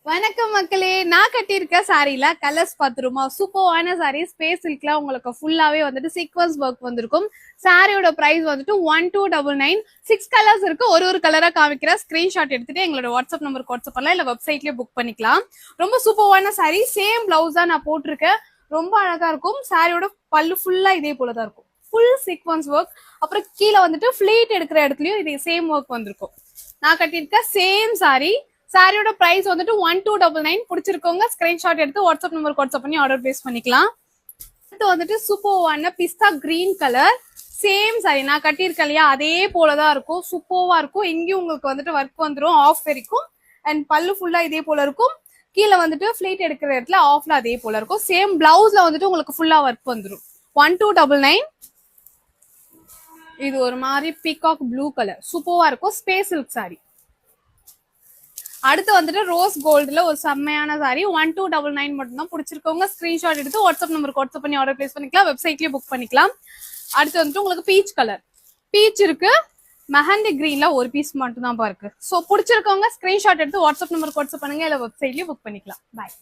வணக்கம் மக்களே, நான் கட்டியிருக்க சாரீல கலர்ஸ் பாத்துருமா? சூப்பரான சாரீ, ஸ்பேஸ் சில்க்ல உங்களுக்கு ஃபுல்லாவே வந்துட்டு சீக்வன்ஸ் ஒர்க் வந்திருக்கும். சாரியோட பிரைஸ் வந்துட்டு 1299. 6 கலர்ஸ் இருக்கு. ஒரு கலரா காமிக்கிற ஸ்கிரீன்ஷாட் எடுத்துட்டு எங்களோட வாட்ஸ்அப் நம்பருக்கு வாட்ஸ்அப் பண்ணலாம், இல்ல வெப்சைட்லயே புக் பண்ணிக்கலாம். ரொம்ப சூப்பரான சாரீ. சேம் பிளவுஸ் தான் நான் போட்டிருக்கேன். ரொம்ப அழகா இருக்கும். சாரியோட பல்லு ஃபுல்லா இதே போலதான் இருக்கும். Full sequence work. அப்புறம் கீழே வந்துட்டு ஃபிளீட் எடுக்கிற இடத்துலயும் இதே சேம் ஒர்க் வந்திருக்கும். நான் கட்டியிருக்க சேம் சாரீ. சாரியோட பிரைஸ் வந்துட்டு 1299. பிடிச்சிருக்கோங்க ஸ்கிரீன்ஷாட் எடுத்து வாட்ஸ்அப் நம்பருக்கு வாட்ஸ்அப் பண்ணி ஆர்டர் பிளேஸ் பண்ணிக்கலாம். அடுத்து வந்துட்டு சூப்பர்வான பிஸ்தா கிரீன் கலர் சேம் சாரி நான் கட்டியிருக்கேன் இல்லையா, அதே போலதான் இருக்கும். சூப்பர்வா இருக்கும். எங்கேயும் உங்களுக்கு வந்துட்டு ஒர்க் வந்துடும் ஆஃப் வரைக்கும். அண்ட் பல்லு ஃபுல்லா இதே போல இருக்கும். கீழே வந்துட்டு ஃபிளீட் எடுக்கிற இடத்துல ஆஃப்ல அதே போல இருக்கும். சேம் பிளவுஸ்ல வந்துட்டு உங்களுக்கு ஃபுல்லா ஒர்க் வந்துடும். 1299. இது ஒரு மாதிரி பீகாக் ப்ளூ கலர் சூப்பர்வா இருக்கும். Space silk sorry. அடுத்து வந்துட்டு ரோஸ் கோல்டுல ஒரு செம்மையான சாரி. 1299 மட்டும் தான். பிடிச்சிருக்கவங்க ஸ்கிரீன்ஷாட் எடுத்து வாட்ஸ்அப் நம்பருக்கு வாட்ஸ்அப் பண்ணி ஆர்டர் பிளேஸ் பண்ணிக்கலாம், வெப்சைட்லயே புக் பண்ணிக்கலாம். அடுத்து வந்துட்டு உங்களுக்கு பீச் கலர் பீச் இருக்கு. மெஹந்தி கிரீன்ல ஒரு பீஸ் மட்டும் தான் இருக்கு. ஸோ பிடிச்சிருக்கவங்க ஸ்கிரீன்ஷாட் எடுத்து வாட்ஸ்அப் நம்பருக்கு வாட்ஸ்அப் பண்ணுங்க, இல்ல வெப்சைட்லயே புக் பண்ணிக்கலாம். பாய்.